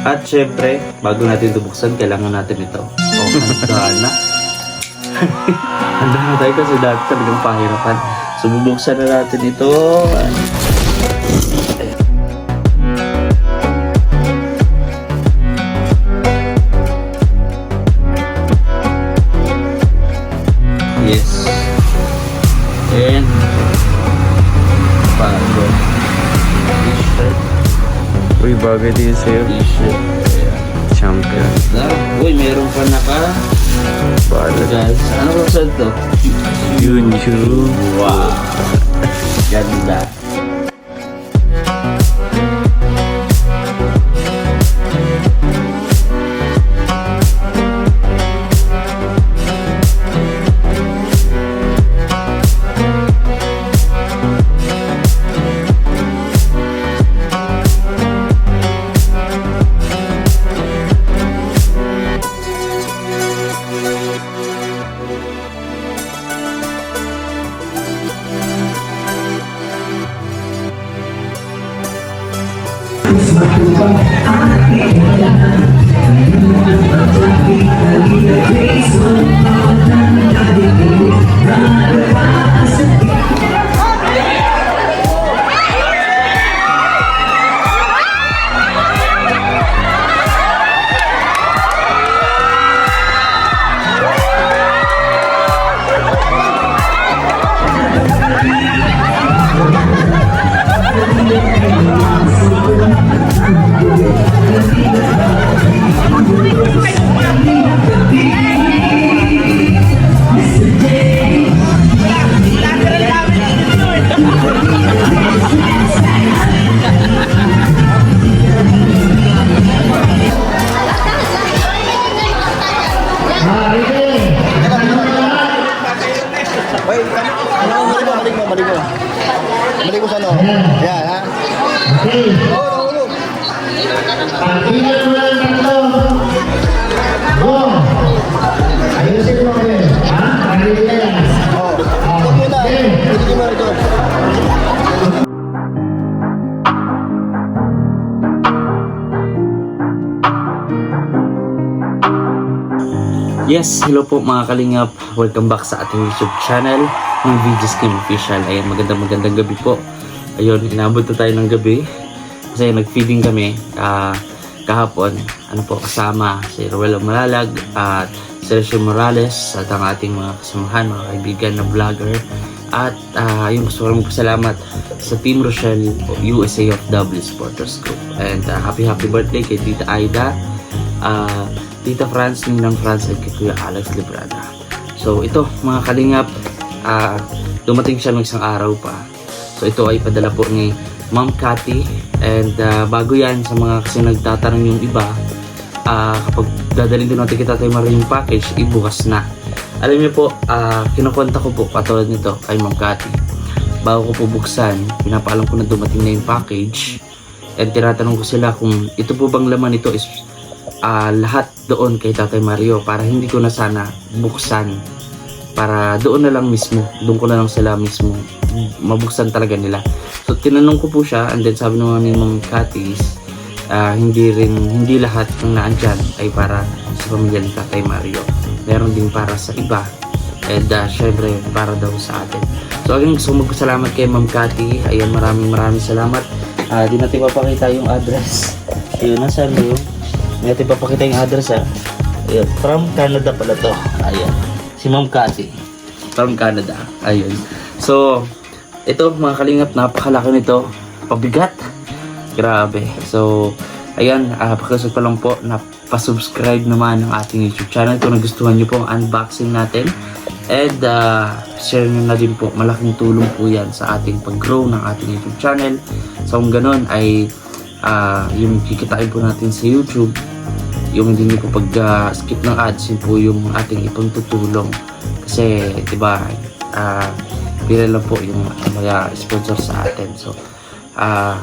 At syempre, bago natin ito buksan, kailangan natin ito. Oh, handa na. Handa na tayo kasi dati talagang pahirapan. So, bubuksan na natin ito. Yes. And bago. T-shirt. Uy, bagay din sa'yo. T-shirt. Champion. Uy, meron pa naka. Bala. Guys, ano ba sa ito? YouTube. Wow. Ganda. Balik mo sa ano? Ayan, ha? Pagkilan mo lang tatlo. Go! Ayusin mo kayo. Ha? Pagkilan. Huwag mo na. Pwede mo ito. Yes, hello po mga kalingap. Welcome back sa ating YouTube channel ng Videos Game Official. Ayan, magandang gabi po. Ayun, inabot na tayo ng gabi kasi nag-feeding kami kahapon. Ano po, kasama si Ruel Malalag at Sergio Morales at ang ating mga kasamahan, mga kaibigan na vlogger. At yung gusto ko magpasalamat sa Team Rochelle USA of W Supporters Group. And happy birthday kay Tita Aida, Tita France, Ninang France, at kay Kuya Alex Librada. So ito mga kalingap, dumating siya ng isang araw pa. So ito ay padala po ni Ma'am Cathy. And bago yan, sa mga kasi nagtatanong yung iba, kapag dadalhin din natin kita tayo maraming package, ibukas na. Alam niyo po, kinukonta ko po katulad nito kay Ma'am Cathy. Bago ko po buksan, pinapaalam ko na dumating na yung package. And tinatanong ko sila kung ito po bang laman ito is lahat doon kay Tatay Mario, para hindi ko na sana buksan, para doon na lang mismo, doon ko na lang sila mismo mabuksan talaga nila. So tinanong ko po siya, and then sabi naman ni Ma'am Cathy, hindi lahat ng naandyan ay para sa pamilya ni Tatay Mario, meron din para sa iba, and syempre para daw sa atin. So again, gusto ko magpasalamat kay Ma'am Cathy. Ayan, maraming salamat. Di natin papakita yung address. Ayun, nasaan mo yung hindi natin papakita yung address, ha. Ayun, from Canada pala to. Ayan, si Ma'am Cathy from Canada. Ayun. So ito mga kalingap, napakalaki nito, pabigat, grabe. So ayan, pakiusap pa lang po na pa-subscribe naman ng ating YouTube channel kung nagustuhan nyo po ang unboxing natin. And share nyo na din po, malaking tulong po yan sa ating pag-grow ng ating YouTube channel. So kung ganun ay yung kikitain po natin sa YouTube, yung hindi nyo po pag-skip ng ads, yun po yung ating ipagtutulong. Kasi diba, pila lang po yung mga sponsor sa atin. So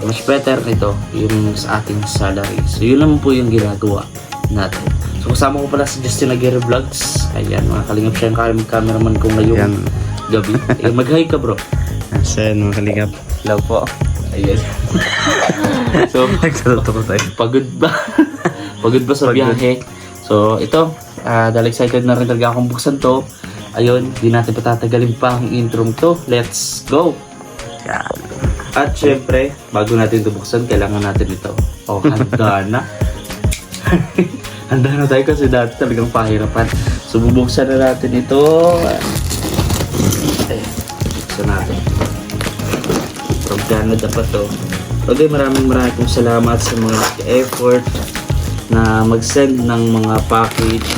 mas better ito yung sa ating salary. So yun lang po yung ginagawa natin. So kasama ko pala si Justin Aguirre Vlogs. Ayan, mga kalingap, siya yung cameraman ko ngayong gabi. Mag-hi ka, bro. Asan mga kalingap? Hello po. Ayan. So Nagsaluto ko tayo. pagod ba? Pagod ba sa biyahe? So, ito. Dahil excited na rin talaga akong buksan to. Ayun, di natin patatagalin pa ang intro to. Let's go! Yan. At syempre, bago natin ito buksan, kailangan natin ito. Oh, handa na. Handa na tayo kasi dati talagang pahirapan. So, bubuksan na natin ito. Buksan natin. From Canada pa to. Okay, maraming pong salamat sa mga effort na mag-send ng mga package.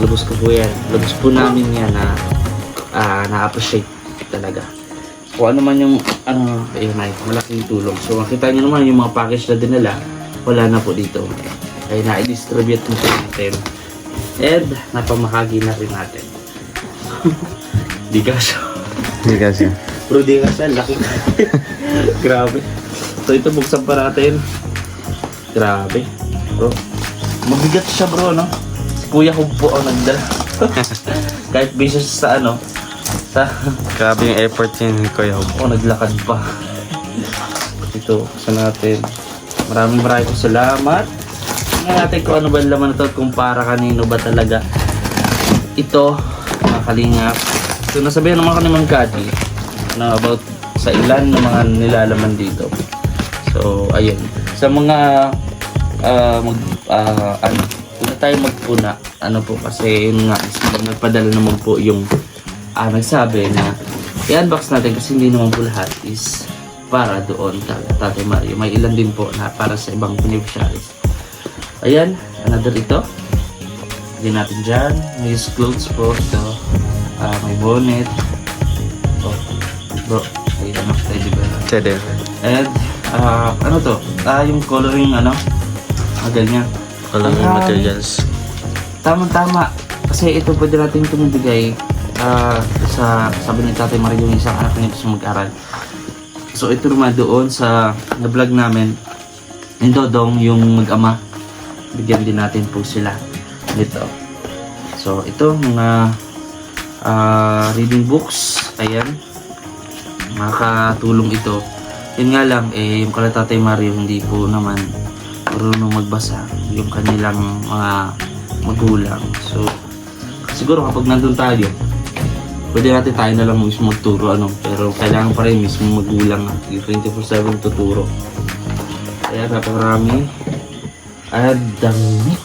Lubos ko po yan. Lubos po namin yan na na-appreciate talaga. Kung ano man yung ayun ay malaking tulong. So makita nyo naman yung mga package na dinala, wala na po dito. Ay na-distribute na po natin. And napamahagi na rin natin. Di kasya. Hindi kasi. Bro, di kasya. Laki. Grabe. So ito buksan pa natin. Grabe. Bro. Mabigat siya bro, no? Si Kuya Hub po ang nagdala. Kahit busy siya sa sa Grabe yung effort yun, Kuya Hub. naglakad pa. Ito, buksan natin. Maraming pong salamat. Tingnan natin kung ano ba ang laman na ito at kung para kanino ba talaga ito, mga kalingap. So nasabihan naman ka ni Ma'am Kati na about sa ilan ng mga nilalaman dito. So ayun, sa mga hindi tayo magpuna, ano po kasi yun nga, nagpadala naman po yung nagsabi na i-unbox natin kasi hindi naman po lahat is para doon Tatay Mario. May ilan din po na para sa ibang beneficiaries. Ayan, another ito. Hindi natin dyan. May clothes po ito. May bonnet. Oh, bro, ay teddy bear. Teddy. And ano to? Yung coloring ganyan. Coloring materials. Tama-tama. Kasi ito pwede natin tumibigay sa sabi ni Tatay Mario yung isang anak niya sa mag-aral. So ito naman doon sa na-vlog namin yung Dodong, yung mag-ama. Bigyan din natin po sila dito. So ito mga reading books. Ayan. Makakatulong ito. Yun nga lang, yung kala Tatay Mario hindi po naman marunong magbasa yung kanilang mga magulang. So siguro kapag nandun tayo, pwede natin tayo na lang mismo magturo pero kailangan pa rin mismo magulang 24/7 tuturo. Kaya napakarami. At damit.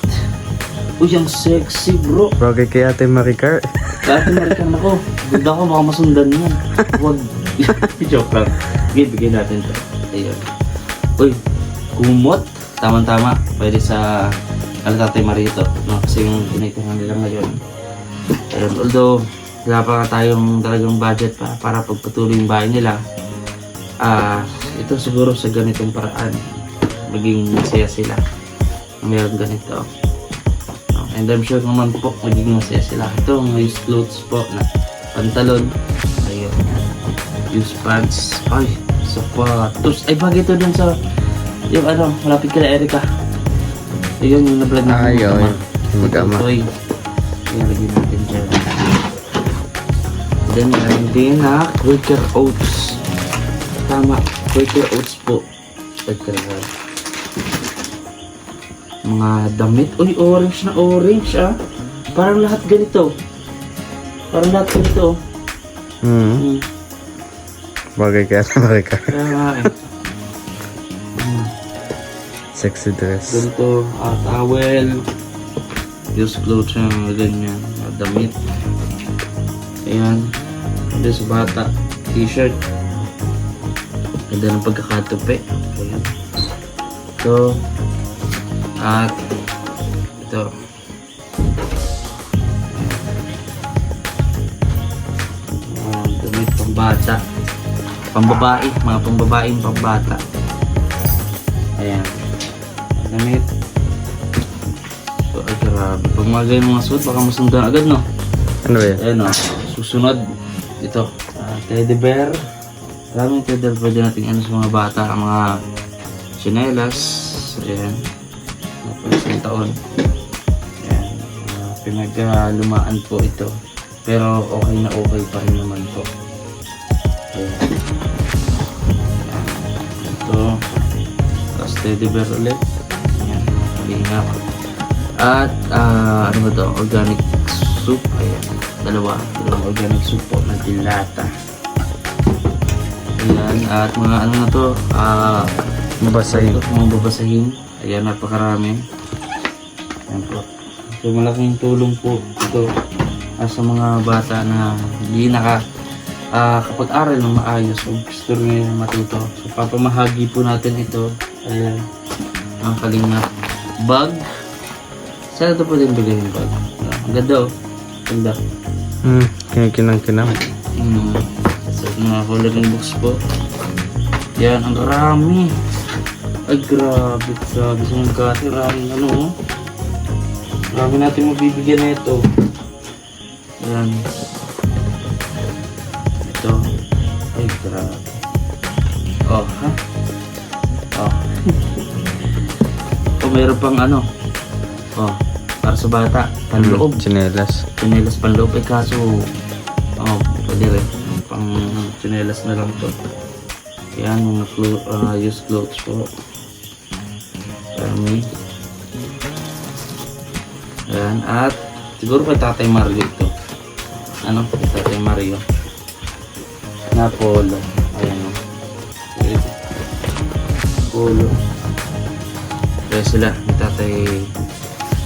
Uy, ang sexy bro. Bagay kay Ate Maricar. Dati marikan ako. Ganda ko, baka masundan yan. Huwag. Joke lang. Bigyan natin to. Ayun. Uy, kumot. Tama-tama. Pwede sa Tatay Marito. No? Kasi yung tinitingan nila ngayon. Ayun. Although, wala pa tayong talagang budget para pagpatuloy yung bahay nila. Ito siguro sa ganitong paraan. Maging masaya sila. Meron ganito. And I'm sure naman po magiging masaya sila. Ito, may clothes po na pantalon. Ayun. Use pants. Ay, sapatos. Ay, bagay ito dun sa yung malapit kila Erica. Ayun, yung na-vlog na Ayun. Mag-ama. Ayan, lagyan natin dyan. Then, meron din na Quaker Oats. Tama, Quaker Oats po. Quaker Oats. Mga damit. Uy, orange na orange Parang lahat ganito. Bagay kay Ate Maricar. Kaya nga Sexy dress. ganito, towel. Use clothes yung ganyan. Damit. Ayan. Hindi sa bata. T-shirt. Ganda ng pagkakatupi. Ayan. Ito. At ito. Damit pambata. Pambabae. Mga pambabaeng pambata. Ayan. Damit. So, ay grabe. Pag mga ganyan mga suit, baka masundan agad, no? Ano ba yan? Ayan, susunod. Ito. Teddy bear. Maraming teddy bear pwede natin sa mga bata. Mga chinelas. Ayan. Isang taon. Ayan. Pinaglumaan po ito. Pero okay na okay pa rin naman po. Ayan. Ayan. Ito. Tapos teddy bear ulit. Ayan. kalingap. At ano ba to? Organic soup. Ayan. Dalawang organic soup po na dilata. Ayan. At mga ano na to? Mabasahin. Mga babasahin. Ayan, napakarami. Ayan po. So malaking tulong po ito sa mga bata na hindi kapag-aral ng maayos o gusto rin matuto. So papamahagi po natin ito. Ayan. Ang kalingap bag. Saan ito pwedeng bigay yung bag? Ang ganda oh. Ganda. Kinakinang-kinang. So mga coloring books po. Yan, ang karami. Ay grabe. Grabe sa mga katiraming ano oh. Grabe natin mabibigyan na ito. Ayan. Ito. Ay grabe. Oh, ha? Oh. Oh, meron pang ano. Oh, para sa bata. Panloob. Chinelas. Chinelas panloob. Eh kaso, pwede rin. Pang chinelas na lang to. Ayan, mga used clothes po. Dami. Ayan, at siguro kay Tatay Mario ito. Ano? Kay Tatay Mario. Na polo. Ayan o. Polo. Kaya sila, ni Tatay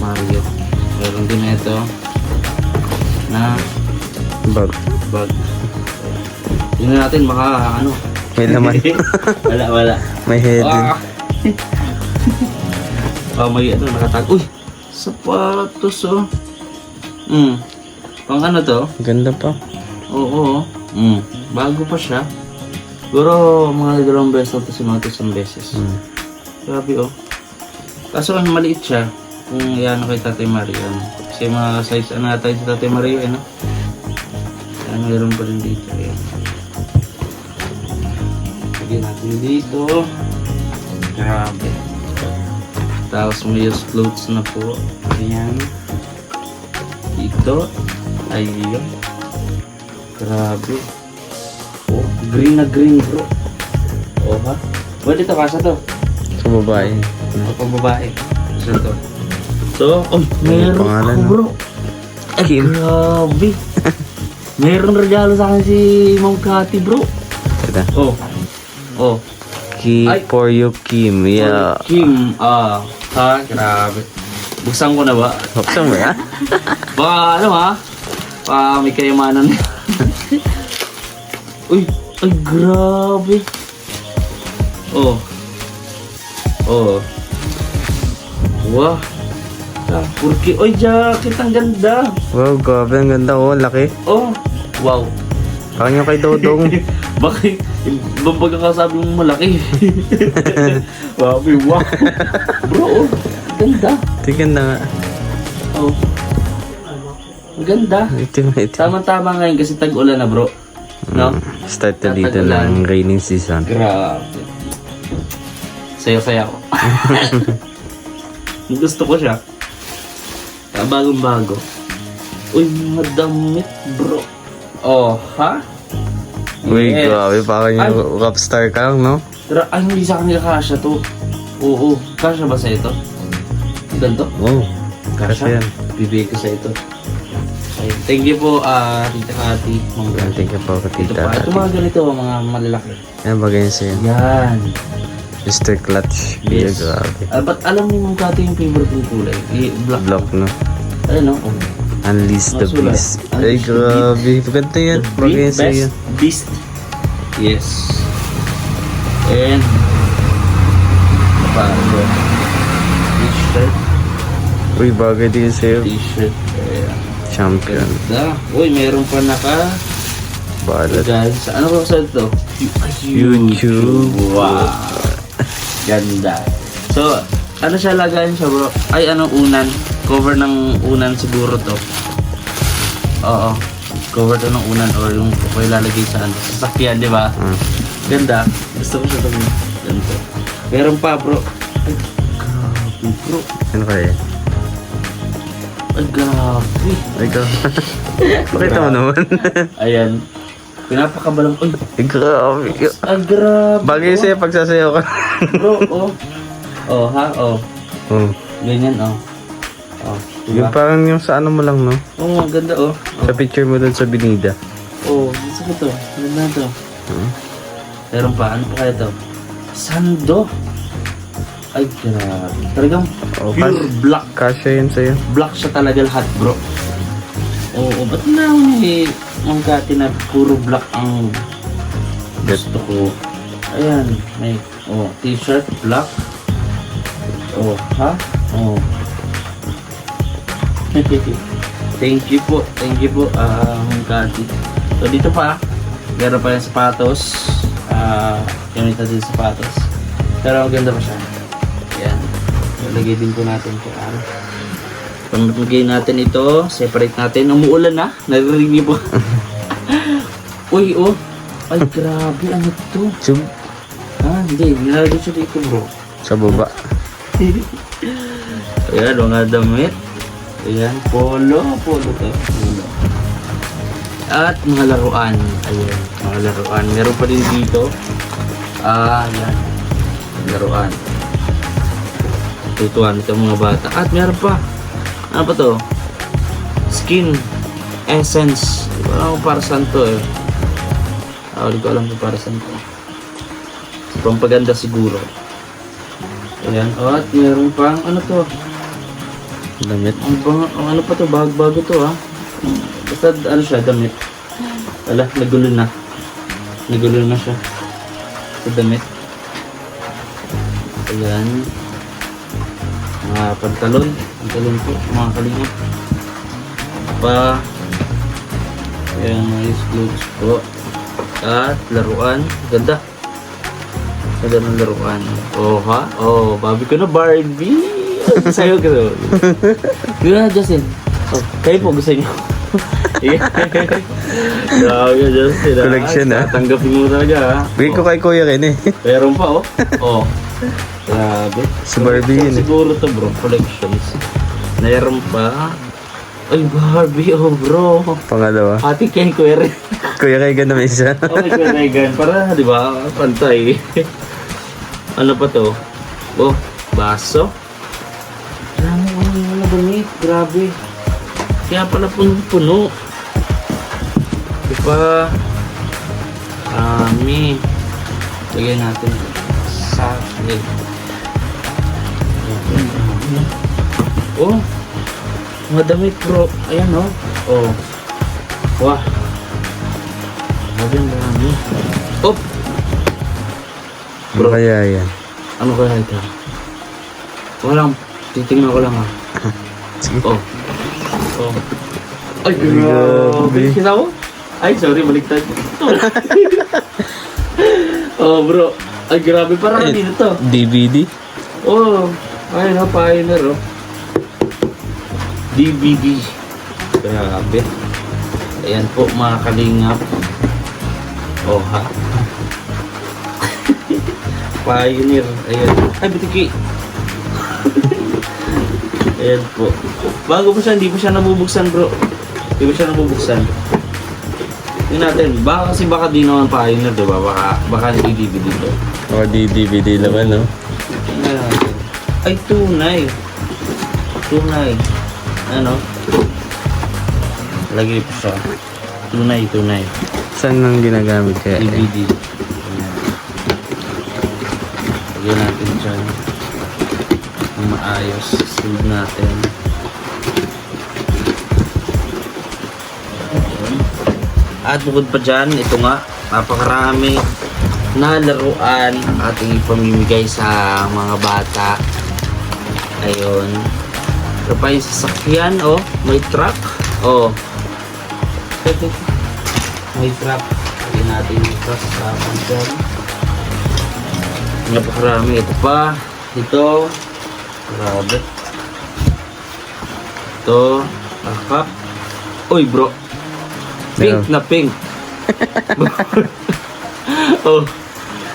Mario. Meron din na ito na Bag. bag. Tingnan natin, baka ano. May laman. Wala. May heading. May ano, nakatag. Uy! Sapatos oh. Pang ano to? Ganda pa. Oo. Bago pa siya. Siguro mga 2 beses na to sinuot isang beses. Grabe oh. Kaso maliit siya. Kung yan kay Tatay Mario. Kasi mga size ano tayo sa Tatay Mario ano. Yan meron pa rin dito. Ayan. Lagyan natin dito. Grabe. Tapos may used clothes na po. Ayan. Dito. Ayun. Grabe. Oh, green na green bro. Oh ha? Pwede ito kasa to. Sa babae. O pang babae. Saan to? So, meron pangalan, ako no? bro. Ay, Kim. grabe. Meron regalo sa akin si Ma'am Cathy bro. Ito. Oh. Key Ay. for you, Kim. Yeah. Kim, grabe. Buksan ko na ba? Buksan mo yan? Baka ano ha? Baka may kayamanan. Uy, ay grabe. Oh. Wah. Purki, oy jacket, ang ganda. Wow, grabe. Ang ganda ko. Laki. Oh, wow. Parang yung kay Dodong. Bakit? Ibang pagkakasabi mong malaki. Wow. Bro, oh, ganda. Tingnan na nga. Oh. Ang ganda. Ito. Tama-tama ngayon kasi tag-ulan na bro. No? Start na dito Tatagulan. ng raining season. Grabe. Saya-saya ko. Gusto ko siya. Bagong-bago. Uy, mga damit bro. Oh, ha? Uy, Yes. grabe. Parang yung rockstar ka lang, no? Ay, hindi sa kanila kasha to. Oo. Kasha ba sa ito? Ganito? Wow. Kasha? Kasi yan. Bibigay ko sa ito. Ay, thank you po, Tita Cathy. Thank you po, Ito Tita. pa. Ito mga ganito, mga malalaki. Yan, bagay yun sa'yo. Yan. Mr. Clutch. Yes. Yeah, grabe. Ba't alam ni Ma'am Cathy yung favorite kong kulay? Black. Block, no? Ayun, no? Oh. Unleash the Masulat. beast. Ay, Unleash the grabe. Maganda yan. The Bagay yun sa'yo. Beast. Yes. And paano? T-shirt. Uy, bagay din sa'yo. T-shirt. Ayan. Champion. Ganda. Uy, meron pa naka Balat. guys. Ano ba sa ito? YouTube. Wow. Ganda. So, ano siya lagayin siya bro? Ay, anong unan? Cover ng unan siguro to. Oo. Cover to ng unan or yung kung ilalagay sa sasakyan, di ba? Ganda. Gusto ko siya ito. Ganito. Meron pa bro. Ay, grabe bro. Ano kaya? Ay, grabe. Ay, grabe. Pakita mo naman. Ayan. Pinapakabalang. Ay, Ay, grabe. ay grabe. Bagay bro. sa'yo pagsasayaw ka. Bro, oh. Oh, ha? Oh. Oh. Ganyan, oh. Oh, Yung diba? parang yung sa ano mo lang, no? Oo, ang ganda, oh. Sa picture mo doon sa binida. Oh, gusto ko to. Ganda to. Meron pa, ano pa kaya to? Sando. Ay, grabe. Talagang Oh, pure black. Kasya yun sa'yo. Black siya talaga lahat, bro. Oo, ba't na ang kati na puro black ang gusto ko. Ayan, may t-shirt, black. Oh, ha? Oh. Thank you po, Ma'am Kati. So dito pa, meron pa yung sapatos. Ganito din sapatos. Pero ang ganda pa siya. Ayan. Lagay din po natin ito. Pamagay natin ito, separate natin. Umuulan na, naririnig niyo po. Uy, oh. Ay, grabe, ano to? Sub, Hindi, nilalagay siya dito, bro. sa baba. Ayan, mga damit. Ayan, polo to. Polo. At mga laruan. Ayan, mga laruan. Meron pa din dito. Ayan. Laruan. Tutuan ito mga bata. At meron pa. Ano pa to? Skin Essence. Hindi ko alam kung para saan to eh. Hindi ko alam kung para saan to. Pampaganda siguro. Ayan. At meron pang ano to? Damit. Ano pa to? Bago to ha. Basta ano siya, damit. Wala, nagulo na. Nagulo na siya. Sa damit. Ayan. Mga pantalon. Pantalon po, mga kalingap. Pa. Ayan, nice clothes po. At laruan. Ganda. Ganda ng laruan. Oh ha? Oh, babi ko na Barbie. Sa'yo ka to. Gano'n na, Justin. Oh, kayo po, gusto niyo. Grabe, Justin. Collection, ha? Tanggapin mo talaga, ha? Bigay ko kay Kuya Ken eh. Meron pa, oh. Oh. Grabe. Si Barbie yun eh. Siguro to, bro. Collections. Meron pa. Ay, Barbie, oh, bro. Pangalawa. Ate kay Kuya rin. Kuya Ken naman isa. Oh, may Kuya Regan. Para, di ba, pantay. Ano pa to? Oh, baso. Grabe, wala damit. Grabe. Kaya pala puno. Diba? Lagyan natin sa lid. Oh, mga damit bro. Ayan oh. Oh. Wah. Grabe ang dami. Oh. Ano kaya yan? Ano kaya ito? Walang, titingnan ko lang ha. Sige. Oh. Oh. Ay, grabe. Kita mo? Ay, sorry, baliktad. Oh, bro. Ay, grabe. Parang kanina to. DVD? Oh, ayun ha, Pioneer, oh. DVD. Grabe. Ayan po, mga kalingap. Oh, ha. Pioneer. Ayan. Ay, bitiki. Ayan po. Bago pa siya, hindi pa siya nabubuksan, bro. Hindi pa siya nabubuksan. Yun natin. Baka di naman Pioneer, diba? Baka hindi DVD dito. O, DVD naman, no? Tingnan natin. Ay, tunay. Tunay. Ano? Lagi pa siya. Tunay. Saan nang ginagamit kaya? DVD. Ayan. Lagyan natin dyan. Ang maayos. Silid natin. At bukod pa dyan, ito nga, napakarami na laruan ang ating ipamimigay sa mga bata. Ayun. Ito pa yung sasakyan, oh. May truck. Oh. May truck. Lagyan natin yung truck sa dyan. Napakarami. Ito pa. Ito. Grabe. Ito. Akap. Uy, bro. Pink na pink. Oh.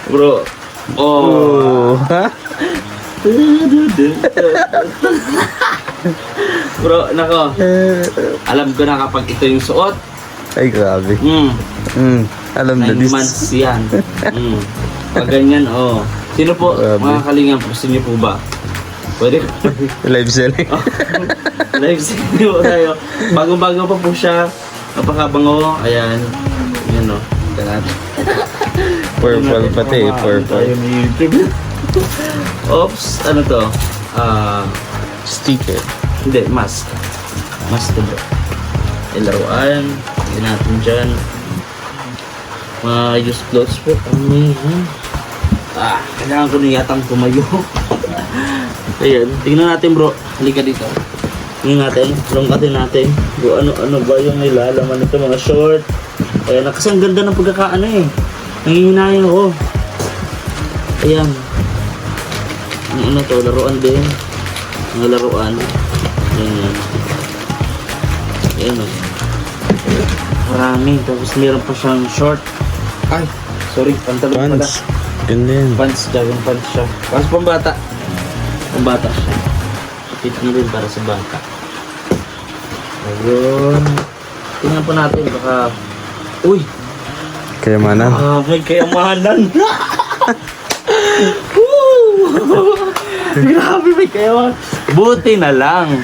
Bro. Oh. Ha? Bro, nako. Alam ko na kapag ito yung suot. Ay, grabe. Alam na 9 this. months yan. Pag ganyan, oh. Sino po, Grabe. mga kalingap, gusto niyo po ba? Pwede. Live selling. Live sale tayo. Bago-bago pa po siya. Napakabango. Ayan. Yan o. Ganat. Purple pati, Tayo purple. ni YouTube. Oops. Ano to? Sticker. Hindi. Mask. Mask to bro. Ay, laruan. Hindi natin dyan. Mga used clothes po. Amihan. Kailangan ko na yatang tumayo. Ayan. Tingnan natin bro. Halika dito. Tingnan natin. Longkatin natin. Bro, ano ba yung nilalaman nito? Mga short. Ayan. Kasi ang ganda ng pagkakaano eh. Nangihinayang ako. Ayan. Ang ano to? Laruan din. Mga laruan. Ayan. Ayan o. Marami. Tapos meron pa siyang short. Ay. Sorry. Pantalon pala. Pants. Ganda yan. Pants. Jogging pants siya. Pants pambata. Pambata siya. Fit na rin para sa bata. Ayun. Tingnan po natin. Baka... Uy! Kayamanan. May kayamanan. Woo! Grabe, may kayamanan. Buti na lang.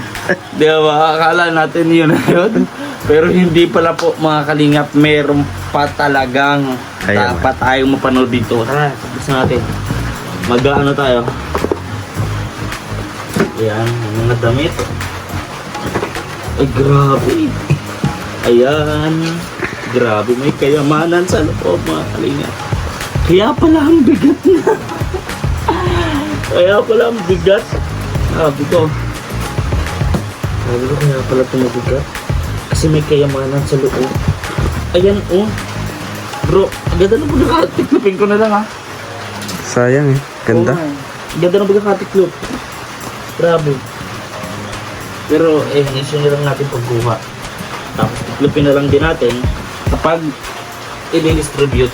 Di ba? Akala natin yun na yun. Pero hindi pala po mga kalingap. Meron pa talagang Ayaw. dapat tayong mapanood dito. Tara, tapos natin. Mag-ano tayo. Ayan, yung mga damit. Ay, grabe. Ayan. Grabe, may kayamanan sa loob mga kalingap. Kaya pala ang bigat na. Kaya pala ang bigat. Sabi ko. Kaya pala ito mabigat. Kasi may kayamanan sa loob. Ayan, oh. Bro, ang ganda na pagkakatiklopin ko na lang, ha. Sayang eh. Ganda. Oo, ang ganda na pagkakatiklop. Grabe. Pero, isin nyo lang natin pagkuha. Tapos, tiklopin na lang din natin kapag i-distribute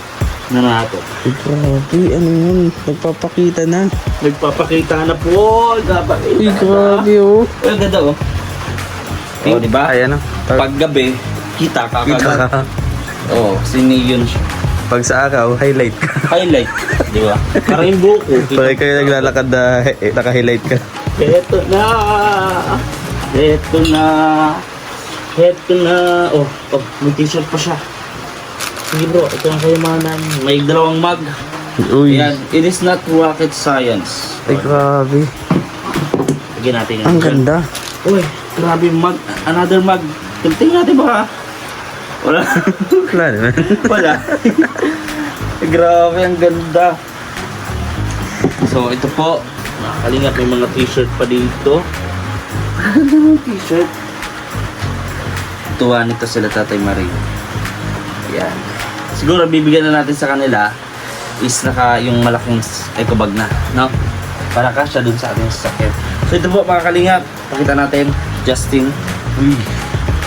na natin. Ay, grabe. Ano yun? Nagpapakita na. Nagpapakita na po. Nagpapakita Ay, na. grabe oh. Ay, ang ganda, oh. Oh, di ba? Ayan oh. Pag gabi, kita Kita kakagat. ka. Oo, siniyon siya. Pag sa araw, highlight ka. Highlight, di ba? Parang yung buko. Pag kayo naglalakad na naka-highlight ka. Heto na. Heto na. Heto na. Oh, may t-shirt pa siya. Sige bro, ito ang kayamanan. May dalawang mug. Uy. Ayan, it is not rocket science. Ay, grabe. Lagyan natin yun. Ang ganda. Uy, grabe yung mug. Another mug. Tingnan natin baka. Wala. Wala naman. Wala. Grabe, ang ganda. So, ito po. Nakakalingap, may mga t-shirt pa dito. Ano yung t-shirt? Tuwa nito sila Tatay Marie. Yan. Siguro, bibigyan na natin sa kanila is yung malaking eco bag na. No? Para kasya dun sa ating sasakyan. So, ito po mga kalingap. Pakita natin. Justin. Uy.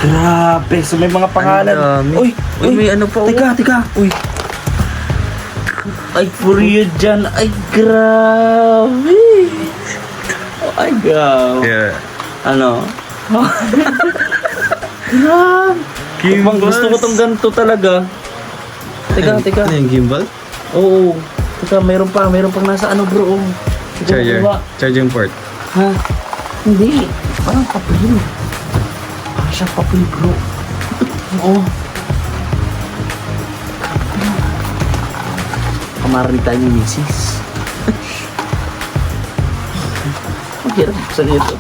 Grabe. So, may mga pangalan. Ang dami. Uy. Uy, may ano pa, oh. Teka. Uy. Ay, for you dyan. Ay, grabe. Ay, grabe. Yeah. Ano? Grabe. Ibang gusto ko tong ganito talaga. Teka. Ano yung gimbal? Oo. Teka, mayroon pang nasa ano bro. Oh. Teka, Charger. baba. Charging port. Ha? Hindi. Parang papel. Parang siya papel bro. Oo. Kamarin tayo ni misis. Ang hirap sa nito.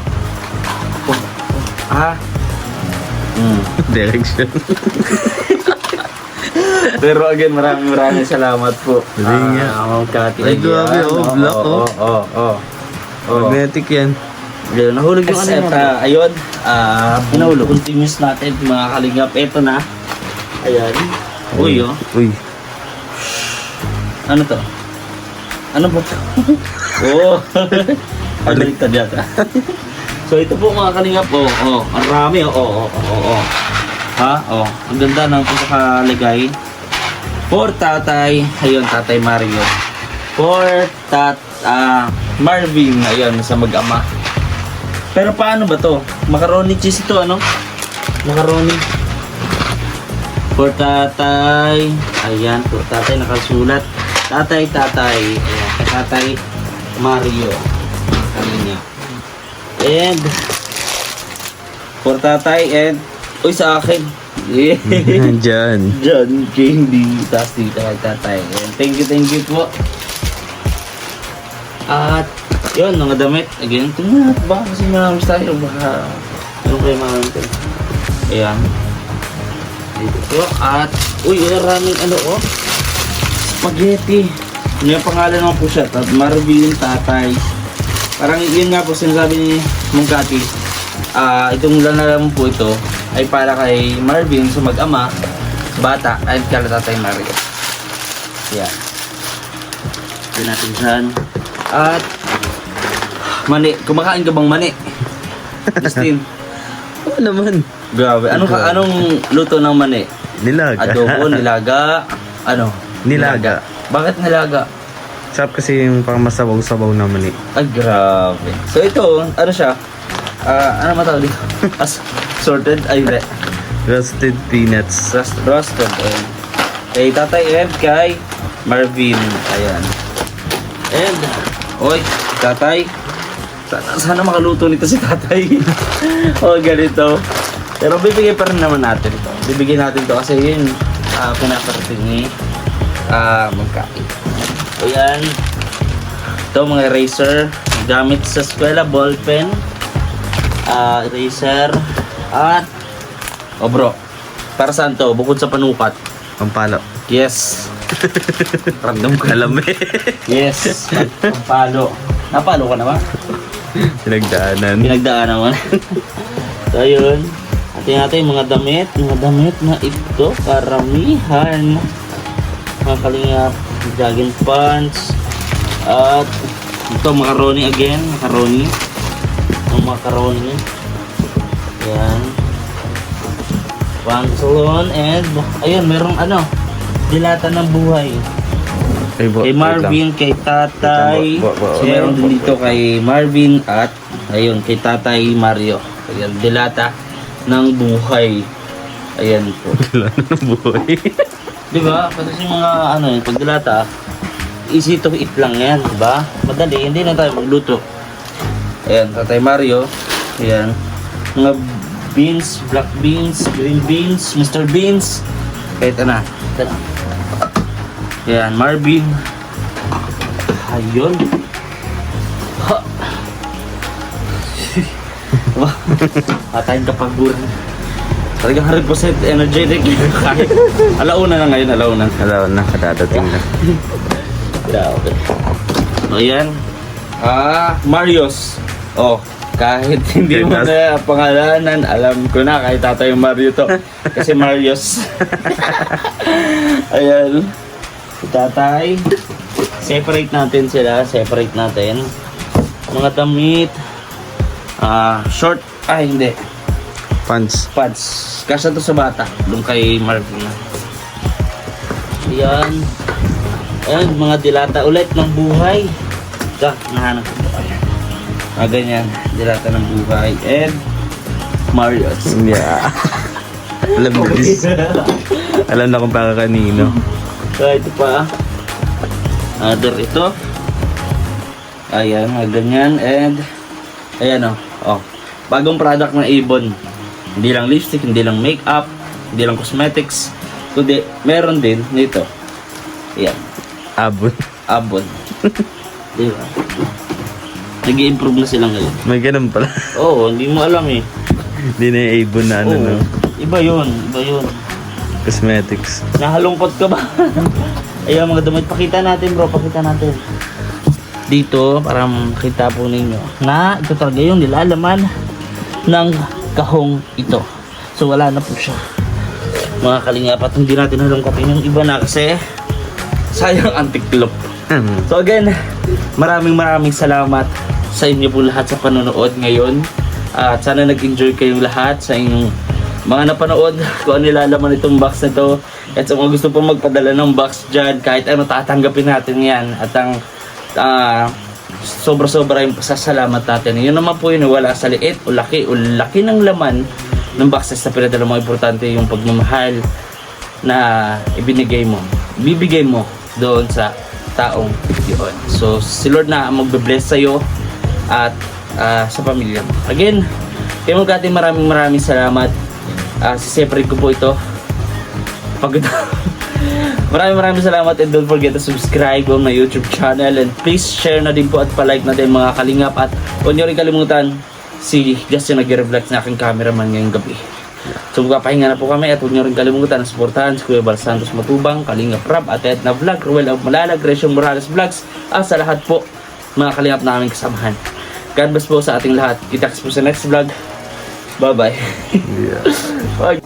Direction. Pero again, maraming salamat po. Galing nga. Kati. Ay, grabe, oh, black, oh. Magnetic yan. Ayun, nahulog yung ano. Ayun, pinahulog. Continuous natin, mga kalingap. Ito na. Ayan. Uy, oh. Uy. Ano to? Ano ba to? Oo. Baliktad yata. So ito po mga kalingap. Ang rami. Ha? Ang ganda ng pagkakalagay. For tatay. Ayun, Tatay Mario. For Marvin. Ayun, sa mag-ama. Pero paano ba to? Macaroni cheese ito, ano? Macaroni. For tatay. Ayan, for tatay nakasulat. Tatay. Ayan, Tatay Mario. Kami niya. And for tatay and uy sa akin. Yeah. Diyan. John Candy. Tapos dito kay tatay. And thank you po. At yun, mga damit. Again, tingnan natin ba? Kasi marami tayo. Baka ano kayo mga natin. Ayan. Dito po. At uy, maraming ano oh. Spaghetti. Ano yung pangalan naman po siya? Marvin, tatay. Parang yun nga po sinasabi ni Mong Kati. Itong lalaman po ito ay para kay Marvin sa mag-ama, bata, at kala tatay Mario. Yan. Tignan natin dyan. At mani. Kumakain ka bang mani? Justin. Oo naman. Grabe. Anong luto ng mani? Nilaga. Adobo, nilaga, ano? Nilaga. Bakit nilaga? Sarap kasi yung pang masabaw-sabaw naman eh. Ay, grabe. So ito, ano siya? Ano matawag dito? Sorted? Ay, hindi. Roasted peanuts. Roasted. Ayan. Kay Tatay Ed, kay Marvin. Ayan. And, oy, Tatay. Sana makaluto nito si Tatay. O, ganito. Pero bibigay pa rin naman natin ito. Bibigyan natin ito kasi yun, pinaparating ni magkain. Ayan. Ito, mga eraser. Gamit sa eskwela, ballpen. Eraser. At, oh bro, para saan to? Bukod sa panukat. Pampalo. Yes. Random ko. Alam eh. Yes. Pampalo. Napalo ka naman? Pinagdaanan. Pinagdaan naman. So, ayun. Atin natin mga damit. Mga damit na ito. Karamihan. Mga kalingap. Jogging pants. At ito, macaroni again. Macaroni. Ang macaroni. Yan. Pangsalon. And, ayun, merong ano. Dilata ng buhay. Kay Marvin, kay Tatay. So, meron din dito kay Marvin at ayun, kay Tatay Mario. Ayan, dilata ng buhay. Ayan po. Dilata ng buhay. Diba? Kasi yung mga ano yun, pag dilata, easy to eat lang yan, diba? Madali, hindi na tayo magluto. Ayan, Tatay Mario. Ayan. Mga beans, black beans, green beans, Mr. Beans. Kahit ano. Ito na. Ayan, Marvin. Ayun. Ha. Patayin ka pag buran. Talagang 100% energetic. Kahit alauna na ngayon, alauna. Alaw na, kadadating na. Grabe. So, ayan. Marios. Oh, kahit hindi mo na pangalanan, alam ko na kahit Tatay Mario to. Kasi Marios. Ayan. Si Tatay. Separate natin sila. Separate natin. Mga damit. Short. Ay, hindi. Pants. Pads. Kasya to sa bata. Doon kay Marvin. Ayan. Ayan, mga dilata ulit ng buhay. Ito, nahanap ko. Ayan. Ganyan. Dilata ng buhay. And Marios. Yeah. Alam mo this. Alam na kung para kanino. So, ito pa. Other ito. Ayan, ganyan. And ayan oh. Bagong product ng Avon. Hindi lang lipstick, hindi lang makeup, hindi lang cosmetics, kundi meron din nito. Ayan. Abon. Diba? Nag-i-improve na sila ngayon. May ganun pala. Oo, hindi mo alam eh. Hindi na yung Avon na ano Oo, no. iba yun. Cosmetics. Nahalungkot ka ba? Ayan mga damit, pakita natin bro, pakita natin. Dito, para makita po ninyo na ito talaga yung nilalaman ng kahong ito. So wala na po siya. Mga kalingapat, hindi natin halongkatin yung iba na kasi sayang antiklop. So again, maraming salamat sa inyo po lahat sa panonood ngayon. At sana nag-enjoy kayong lahat sa inyong mga napanood kung ano nilalaman itong box na to. At sa mga gusto pong magpadala ng box dyan, kahit ano tatanggapin natin yan. At ang sobra-sobra yung pasasalamat natin. Yun naman po yun, wala sa liit o laki ng laman ng boxes na pinadala mo. Importante yung pagmamahal na ibibigay mo doon sa taong yun. So si Lord na magbe-bless sa'yo at sa pamilya mo. Again, kay Mugati, maraming salamat. Separate ko po ito. Pagod. Maraming salamat, and don't forget to subscribe on my YouTube channel, and please share na din po at palike na din mga kalingap, at huwag nyo rin kalimutan si Justin nag-reflect na aking cameraman ngayong gabi. So magpapahinga na po kami, at huwag nyo rin kalimutan na suportahan si Kuya Bal Santos Matubang, Kalingap Rab, at Edna Vlog, Ruel of Malalag, Gresham Morales Vlogs, at sa lahat po mga kalingap namin kasamahan. God bless po sa ating lahat. Kita-kits po sa next vlog. Bye bye. Yeah. Bye.